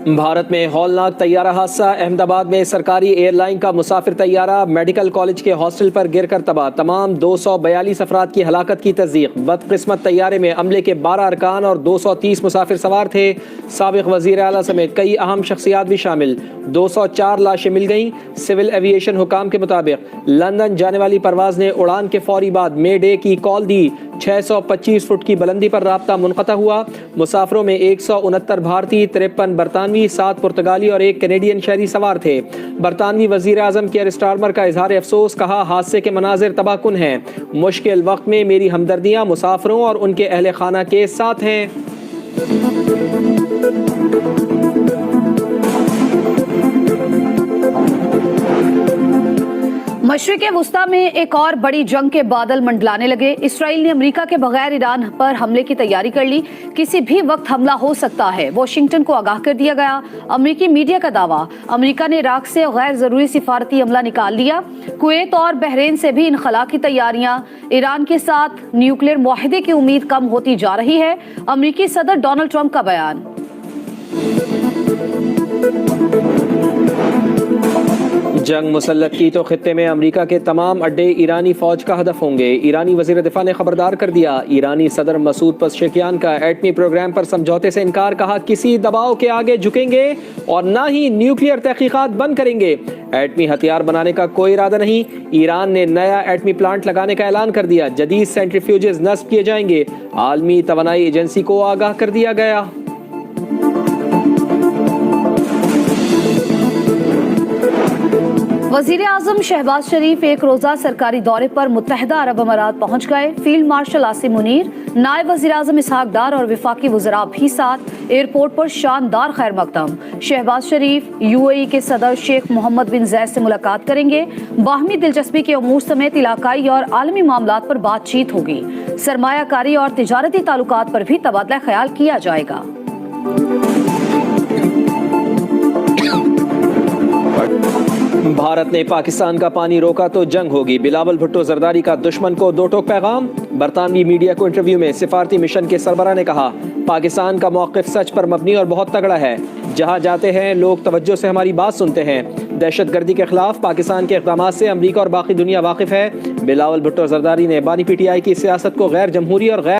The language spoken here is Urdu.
بھارت میں ہولناک طیارہ حادثہ، احمد آباد میں سرکاری ایئر لائن کا مسافر طیارہ میڈیکل کالج کے ہاسٹل پر گر کر تباہ، تمام 242 افراد کی ہلاکت کی تصدیق۔ بدقسمت طیارے میں عملے کے 12 ارکان اور 230 مسافر سوار تھے، سابق وزیر اعلیٰ سمیت کئی اہم شخصیات بھی شامل۔ 204 لاشیں مل گئیں۔ سول ایویشن حکام کے مطابق لندن جانے والی پرواز نے اڑان کے فوری بعد مے ڈے کی کال دی۔ 625 فٹ کی بلندی پر رابطہ منقطع ہوا۔ مسافروں میں 169 بھارتی، 53 برطانوی، 7 پرتگالی اور 1 کینیڈین شہری سوار تھے۔ برطانوی وزیر اعظم کیئر اسٹارمر کا اظہار افسوس، کہا حادثے کے مناظر تباہ کن ہیں، مشکل وقت میں میری ہمدردیاں مسافروں اور ان کے اہل خانہ کے ساتھ ہیں۔ مشرق وسطی میں ایک اور بڑی جنگ کے بادل منڈلانے لگے۔ اسرائیل نے امریکہ کے بغیر ایران پر حملے کی تیاری کر لی، کسی بھی وقت حملہ ہو سکتا ہے، واشنگٹن کو آگاہ کر دیا گیا۔ امریکی میڈیا کا دعویٰ، امریکہ نے عراق سے غیر ضروری سفارتی عملہ نکال لیا۔ کویت اور بحرین سے بھی انخلا کی تیاریاں۔ ایران کے ساتھ نیوکلیئر معاہدے کی امید کم ہوتی جا رہی ہے، امریکی صدر ڈونلڈ ٹرمپ کا بیان۔ جنگ مسلط کی تو خطے میں امریکہ کے تمام اڈے ایرانی فوج کا ہدف ہوں گے۔ ایرانی وزیر دفاع نے خبردار کر دیا، ایرانی صدر مسعود پزشکیان کا ایٹمی پروگرام پر سمجھوتے سے انکار، کہا کسی دباؤ کے آگے جھکیں گے اور نہ ہی نیوکلیئر تحقیقات بند کریں گے۔ ایٹمی ہتھیار بنانے کا کوئی ارادہ نہیں۔ ایران نے نیا ایٹمی پلانٹ لگانے کا اعلان کر دیا، جدید سینٹریفیوجز نصب کیے جائیں گے۔ عالمی توانائی ایجنسی کو آگاہ کر دیا گیا۔ وزیر اعظم شہباز شریف ایک روزہ سرکاری دورے پر متحدہ عرب امارات پہنچ گئے۔ فیلڈ مارشل عاصم منیر، نائب وزیر اعظم اسحاق ڈار اور وفاقی وزراء بھی ساتھ۔ ایئرپورٹ پر شاندار خیر مقدم۔ شہباز شریف یو اے ای کے صدر شیخ محمد بن زید سے ملاقات کریں گے۔ باہمی دلچسپی کے امور سمیت علاقائی اور عالمی معاملات پر بات چیت ہوگی۔ سرمایہ کاری اور تجارتی تعلقات پر بھی تبادلہ خیال کیا جائے گا۔ بھارت نے پاکستان کا پانی روکا تو جنگ ہوگی، بلاول بھٹو زرداری کا دشمن کو دو ٹوک پیغام۔ برطانوی میڈیا کو انٹرویو میں سفارتی مشن کے سربراہ نے کہا، پاکستان کا موقف سچ پر مبنی اور بہت تگڑا ہے، جہاں جاتے ہیں لوگ توجہ سے ہماری بات سنتے ہیں۔ دہشت گردی کے خلاف پاکستان کے اقدامات سے امریکہ اور باقی دنیا واقف ہے۔ بلاول بھٹو زرداری نے بانی پی ٹی آئی کی سیاست کو غیر جمہوری اور غیر